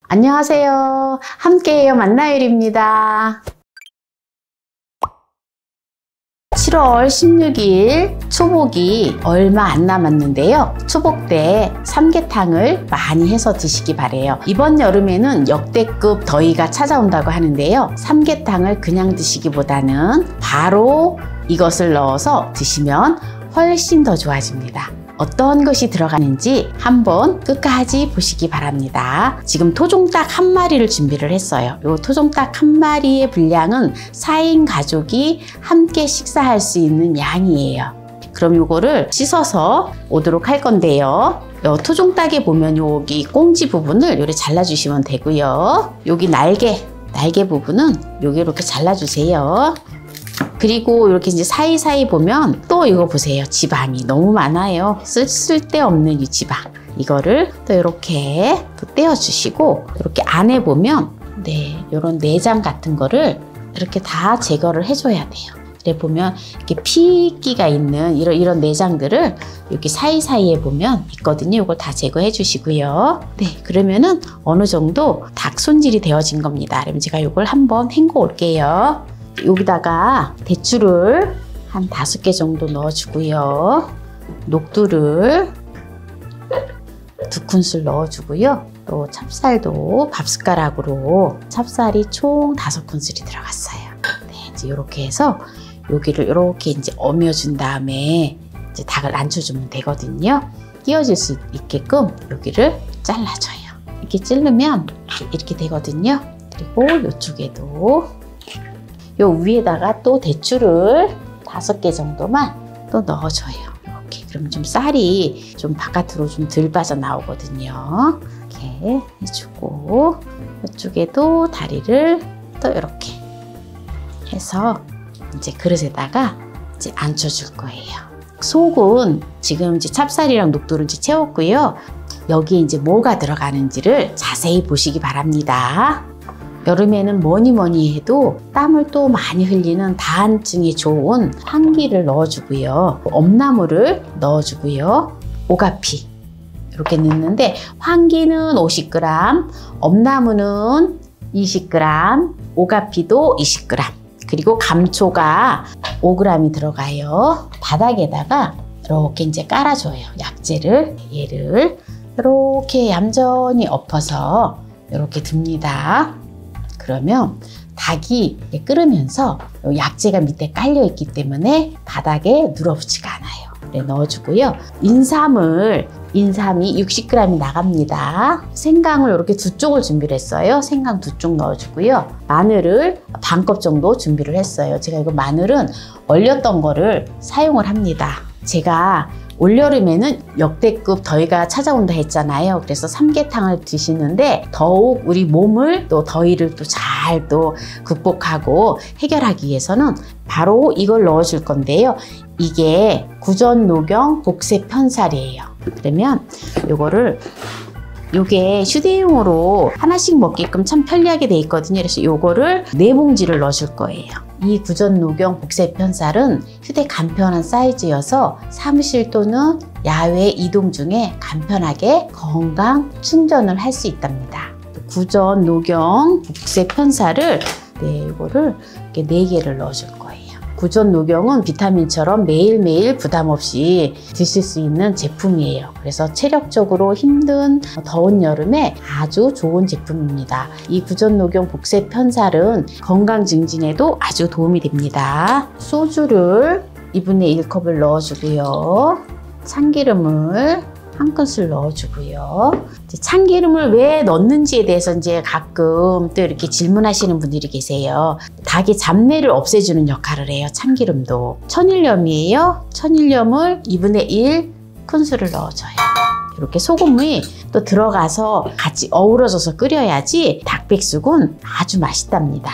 안녕하세요. 함께해요 만나요리입니다. 7월 16일 초복이 얼마 안 남았는데요. 초복 때 삼계탕을 많이 해서 드시기 바래요. 이번 여름에는 역대급 더위가 찾아온다고 하는데요. 삼계탕을 그냥 드시기보다는 바로 이것을 넣어서 드시면 훨씬 더 좋아집니다. 어떤 것이 들어가는지 한번 끝까지 보시기 바랍니다. 지금 토종닭 한 마리를 준비를 했어요. 이 토종닭 한 마리의 분량은 4인 가족이 함께 식사할 수 있는 양이에요. 그럼 이거를 씻어서 오도록 할 건데요. 요 토종닭에 보면 여기 꽁지 부분을 요렇게 잘라주시면 되고요. 여기 날개 부분은 여기 이렇게 잘라주세요. 그리고 이렇게 이제 사이사이 보면 또 이거 보세요. 지방이 너무 많아요. 쓸데없는 이 지방. 이거를 또 이렇게 또 떼어주시고, 이렇게 안에 보면 이런 내장 같은 거를 이렇게 다 제거를 해줘야 돼요. 그래 보면 이렇게 피기가 있는 이런 내장들을 여기 사이사이에 보면 있거든요. 이걸 다 제거해 주시고요. 그러면은 어느 정도 닭 손질이 되어진 겁니다. 그럼 제가 이걸 한번 헹궈 올게요. 여기다가 대추를 한 5개 정도 넣어주고요. 녹두를 2큰술 넣어주고요. 또 찹쌀도 밥숟가락으로 찹쌀이 총 5큰술이 들어갔어요. 이제 이렇게 해서 여기를 이렇게 이제 어며준 다음에 이제 닭을 앉혀주면 되거든요. 띄워질 수 있게끔 여기를 잘라줘요. 이렇게 찌르면 이렇게 되거든요. 그리고 이쪽에도 요 위에다가 또 대추를 5개 정도만 또 넣어줘요. 이렇게. 그러면 좀 쌀이 좀 바깥으로 좀 덜 빠져나오거든요. 이렇게 해주고, 이쪽에도 다리를 또 이렇게 해서 이제 그릇에다가 이제 앉혀줄 거예요. 속은 지금 이제 찹쌀이랑 녹두를 이제 채웠고요. 여기에 이제 뭐가 들어가는지를 자세히 보시기 바랍니다. 여름에는 뭐니 해도 땀을 또 많이 흘리는 다한증에 좋은 황기를 넣어주고요. 엄나무를 넣어주고요. 오가피 이렇게 넣는데, 황기는 50g, 엄나무는 20g, 오가피도 20g, 그리고 감초가 5g이 들어가요. 바닥에다가 이렇게 이제 깔아줘요. 약재를. 얘를 이렇게 얌전히 엎어서 이렇게 둡니다. 그러면 닭이 끓으면서 약재가 밑에 깔려 있기 때문에 바닥에 눌어붙지가 않아요. 넣어주고요. 인삼이 60g이 나갑니다. 생강을 이렇게 2쪽을 준비를 했어요. 생강 2쪽 넣어주고요. 마늘을 반컵 정도 준비를 했어요. 제가 이거 마늘은 얼렸던 거를 사용을 합니다. 제가 올여름에는 역대급 더위가 찾아온다 했잖아요. 그래서 삼계탕을 드시는데 더욱 우리 몸을 또 더위를 또 잘 또 극복하고 해결하기 위해서는 바로 이걸 넣어줄 건데요. 이게 구전노경 복세편살이에요. 그러면 요게 휴대용으로 하나씩 먹게끔 참 편리하게 돼 있거든요. 그래서 요거를 4봉지를 넣어줄 거예요. 이 구전노경 복세편살은 휴대 간편한 사이즈여서 사무실 또는 야외 이동 중에 간편하게 건강 충전을 할 수 있답니다. 구전노경 복세편살을 이거를 이렇게 4개를 넣어줄 거예요. 구전노경은 비타민처럼 매일매일 부담 없이 드실 수 있는 제품이에요. 그래서 체력적으로 힘든 더운 여름에 아주 좋은 제품입니다. 이 구전노경 복세편살은 건강 증진에도 아주 도움이 됩니다. 소주를 2분의 1컵을 넣어주고요. 참기름을 1큰술 넣어주고요. 참기름을 왜 넣는지에 대해서 이제 가끔 또 이렇게 질문하시는 분들이 계세요. 닭의 잡내를 없애주는 역할을 해요. 참기름도. 천일염이에요. 천일염을 2분의 1큰술을 넣어줘요. 이렇게 소금이 또 들어가서 같이 어우러져서 끓여야지 닭백숙은 아주 맛있답니다.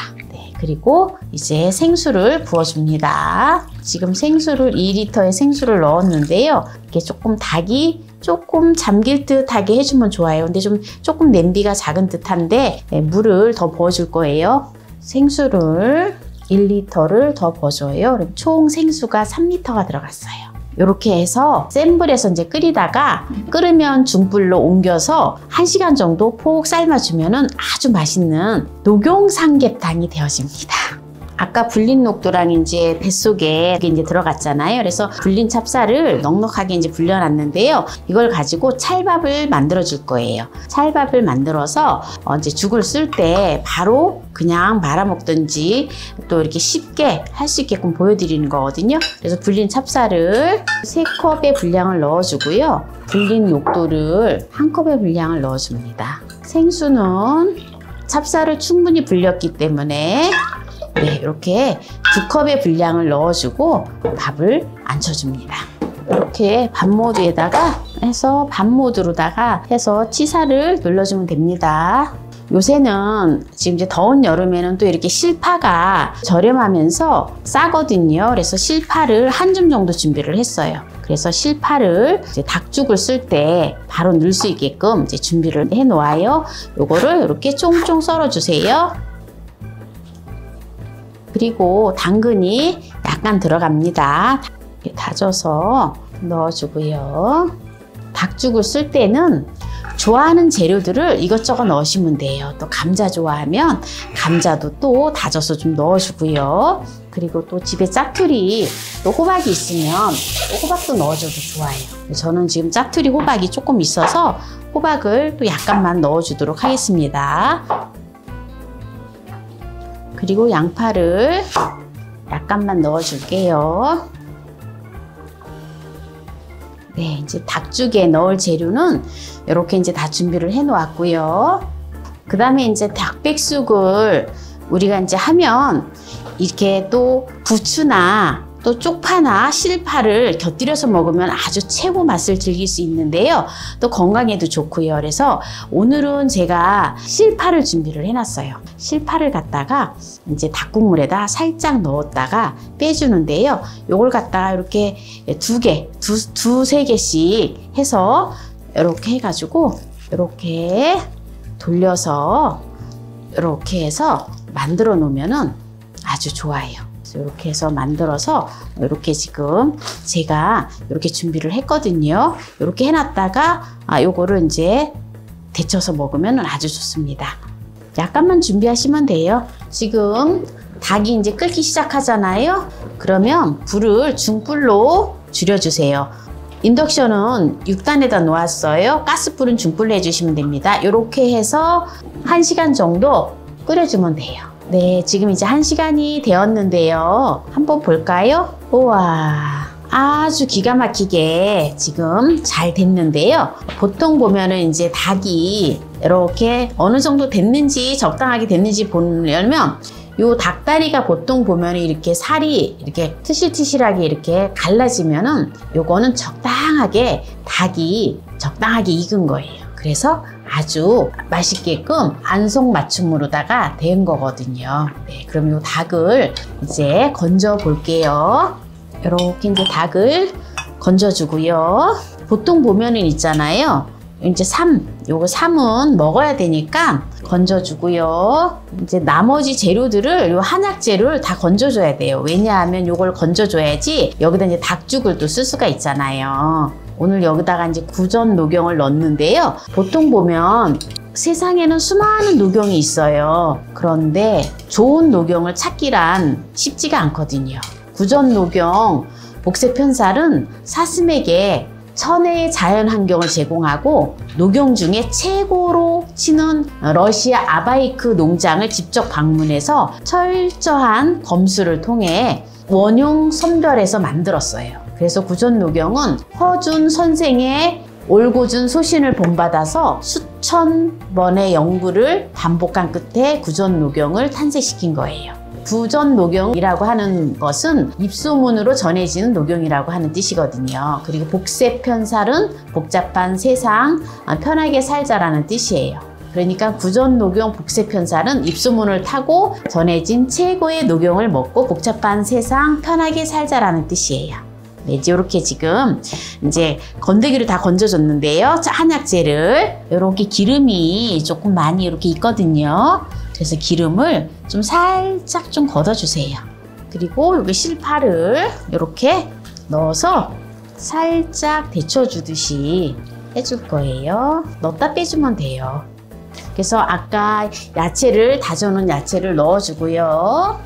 그리고 이제 생수를 부어줍니다. 지금 생수를 2리터의 생수를 넣었는데요. 이렇게 조금 닭이 조금 잠길 듯하게 해주면 좋아요. 근데 조금 냄비가 작은 듯한데 물을 더 부어줄 거예요. 생수를 1리터를 더 부어줘요. 그럼 총 생수가 3리터가 들어갔어요. 이렇게 해서 센 불에서 이제 끓이다가 끓으면 중불로 옮겨서 1시간 정도 푹 삶아주면은 아주 맛있는 녹용 삼계탕이 되어집니다. 아까 불린 녹두랑 이제 뱃속에 이제 들어갔잖아요. 그래서 불린 찹쌀을 넉넉하게 이제 불려놨는데요. 이걸 가지고 찰밥을 만들어 줄 거예요. 찰밥을 만들어서 이제 죽을 쓸 때 바로 그냥 말아 먹든지 또 이렇게 쉽게 할 수 있게끔 보여드리는 거거든요. 그래서 불린 찹쌀을 3컵의 분량을 넣어주고요. 불린 녹두를 1컵의 분량을 넣어줍니다. 생수는 찹쌀을 충분히 불렸기 때문에 네, 이렇게 2컵의 분량을 넣어주고 밥을 안쳐줍니다. 이렇게 밥 모드에다가 해서 밥 모드로다가 해서 치사를 눌러주면 됩니다. 요새는 지금 이제 더운 여름에는 또 이렇게 실파가 저렴하면서 싸거든요. 그래서 실파를 한 줌 정도 준비를 했어요. 그래서 실파를 이제 닭죽을 쓸 때 바로 넣을 수 있게끔 이제 준비를 해 놓아요. 요거를 이렇게 쫑쫑 썰어 주세요. 그리고 당근이 약간 들어갑니다. 이렇게 다져서 넣어주고요. 닭죽을 쓸 때는 좋아하는 재료들을 이것저것 넣으시면 돼요. 또 감자 좋아하면 감자도 또 다져서 좀 넣어주고요. 그리고 또 집에 짜투리 또 호박이 있으면 또 호박도 넣어줘도 좋아요. 저는 지금 짜투리 호박이 조금 있어서 호박을 또 약간만 넣어주도록 하겠습니다. 그리고 양파를 약간만 넣어줄게요. 네, 이제 닭죽에 넣을 재료는 이렇게 이제 다 준비를 해 놓았고요. 그 다음에 이제 닭백숙을 우리가 이제 하면 이렇게 또 부추나 또 쪽파나 실파를 곁들여서 먹으면 아주 최고 맛을 즐길 수 있는데요. 또 건강에도 좋고요. 그래서 오늘은 제가 실파를 준비를 해놨어요. 실파를 갖다가 이제 닭국물에다 살짝 넣었다가 빼주는데요. 요걸 갖다가 이렇게 두세 개씩 해서 이렇게 해가지고 이렇게 돌려서 이렇게 해서 만들어 놓으면은 아주 좋아요. 이렇게 해서 만들어서 이렇게 지금 제가 이렇게 준비를 했거든요. 이렇게 해놨다가 요거를 이제 데쳐서 먹으면 아주 좋습니다. 약간만 준비하시면 돼요. 지금 닭이 이제 끓기 시작하잖아요. 그러면 불을 중불로 줄여주세요. 인덕션은 6단에다 놓았어요. 가스불은 중불로 해주시면 됩니다. 이렇게 해서 1시간 정도 끓여주면 돼요. 네, 지금 이제 1시간이 되었는데요. 한번 볼까요? 우와, 아주 기가 막히게 지금 잘 됐는데요. 보통 보면은 이제 닭이 이렇게 어느 정도 됐는지 적당하게 됐는지 보려면 요 닭다리가 보통 보면 이렇게 살이 이렇게 트실트실하게 이렇게 갈라지면은 요거는 적당하게 닭이 적당하게 익은 거예요. 그래서 아주 맛있게끔 안성맞춤으로다가 된 거거든요. 네, 그럼 요 닭을 이제 건져 볼게요. 이렇게 이제 닭을 건져 주고요. 보통 보면은 있잖아요. 이제 요거 삶은 먹어야 되니까 건져주고요. 이제 나머지 재료들을 요 한약재를 다 건져줘야 돼요. 왜냐하면 요걸 건져줘야지 여기다 이제 닭죽을 또 쓸 수가 있잖아요. 오늘 여기다가 이제 구전 녹용을 넣는데요. 보통 보면 세상에는 수많은 녹용이 있어요. 그런데 좋은 녹용을 찾기란 쉽지가 않거든요. 구전 녹용 복세편살은 사슴에게 천혜의 자연 환경을 제공하고 녹용 중에 최고로 치는 러시아 아바이크 농장을 직접 방문해서 철저한 검수를 통해 원용 선별해서 만들었어요. 그래서 구전 녹용은 허준 선생의 올고준 소신을 본받아서 수천 번의 연구를 반복한 끝에 구전 녹용을 탄생시킨 거예요. 구전 녹용이라고 하는 것은 입소문으로 전해지는 녹용이라고 하는 뜻이거든요. 그리고 복세편살은 복잡한 세상 편하게 살자라는 뜻이에요. 그러니까 구전 녹용 복세편살은 입소문을 타고 전해진 최고의 녹용을 먹고 복잡한 세상 편하게 살자라는 뜻이에요. 네, 이렇게 지금 이제 건더기를 다 건져줬는데요. 한약재를 이렇게 기름이 조금 많이 이렇게 있거든요. 그래서 기름을 좀 살짝 좀 걷어주세요. 그리고 여기 실파를 이렇게 넣어서 살짝 데쳐주듯이 해줄 거예요. 넣었다 빼주면 돼요. 그래서 아까 야채를 다져놓은 야채를 넣어주고요.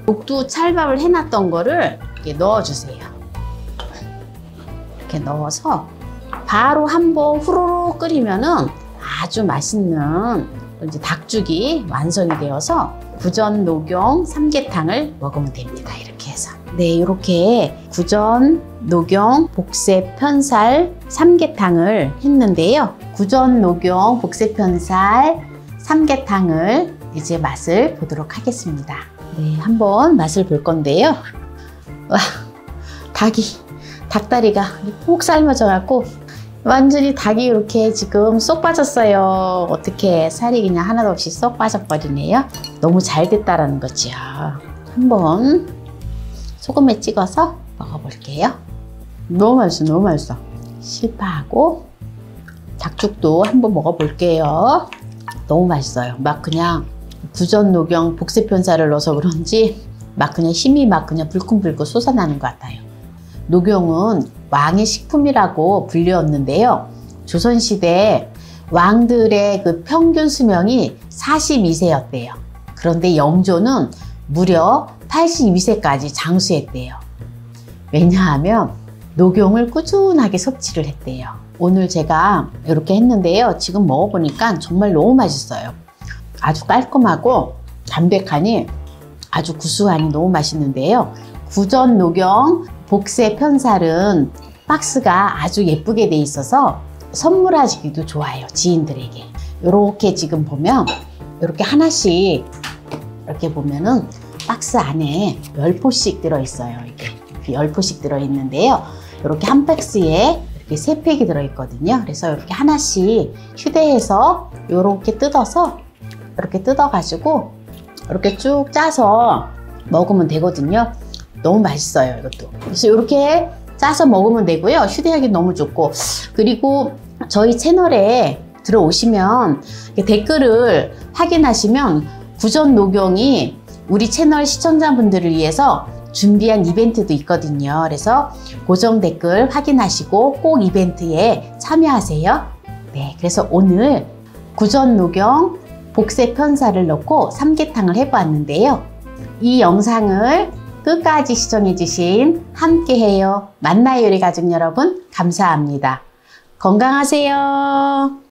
녹두 찰밥을 해놨던 거를 이렇게 넣어주세요. 이렇게 넣어서 바로 한번 후루룩 끓이면은 아주 맛있는 이제 닭죽이 완성이 되어서 구전 녹용 삼계탕을 먹으면 됩니다. 이렇게 해서 네, 이렇게 구전 녹용 복세 편살 삼계탕을 했는데요. 구전 녹용 복세 편살 삼계탕을 이제 맛을 보도록 하겠습니다. 네, 한번 맛을 볼 건데요. 와, 닭다리가 푹 삶아져 갖고 완전히 닭이 이렇게 지금 쏙 빠졌어요. 어떻게 살이 그냥 하나도 없이 쏙 빠져버리네요. 너무 잘 됐다라는 거죠. 한번 소금에 찍어서 먹어볼게요. 너무 맛있어, 너무 맛있어. 실파하고 닭죽도 한번 먹어볼게요. 너무 맛있어요. 막 그냥 구전 녹용 복세편살을 넣어서 그런지 막 그냥 힘이 막 그냥 불끈불끈 솟아나는 것 같아요. 녹용은 왕의 식품이라고 불렸는데요. 조선시대 왕들의 그 평균 수명이 42세였대요. 그런데 영조는 무려 82세까지 장수했대요. 왜냐하면 녹용을 꾸준하게 섭취를 했대요. 오늘 제가 이렇게 했는데요. 지금 먹어보니까 정말 너무 맛있어요. 아주 깔끔하고 담백하니 아주 구수하니 너무 맛있는데요. 구전 녹용 복세 편살은 박스가 아주 예쁘게 돼 있어서 선물하기도 좋아요. 지인들에게. 이렇게 지금 보면 이렇게 하나씩 이렇게 보면은 박스 안에 10포씩 들어있어요. 이게 10포씩 들어있는데요. 이렇게 한 박스에 이렇게 3팩이 들어있거든요. 그래서 이렇게 하나씩 휴대해서 이렇게 뜯어서 이렇게 뜯어가지고 이렇게 쭉 짜서 먹으면 되거든요. 너무 맛있어요, 이것도. 그래서 이렇게 짜서 먹으면 되고요. 휴대하기 너무 좋고. 그리고 저희 채널에 들어오시면 댓글을 확인하시면 구전 녹용이 우리 채널 시청자분들을 위해서 준비한 이벤트도 있거든요. 그래서 고정 댓글 확인하시고 꼭 이벤트에 참여하세요. 네, 그래서 오늘 구전 녹용 복세 편살을 넣고 삼계탕을 해보았는데요. 이 영상을 끝까지 시청해주신 함께해요 만나요 요리 가족 여러분 감사합니다. 건강하세요.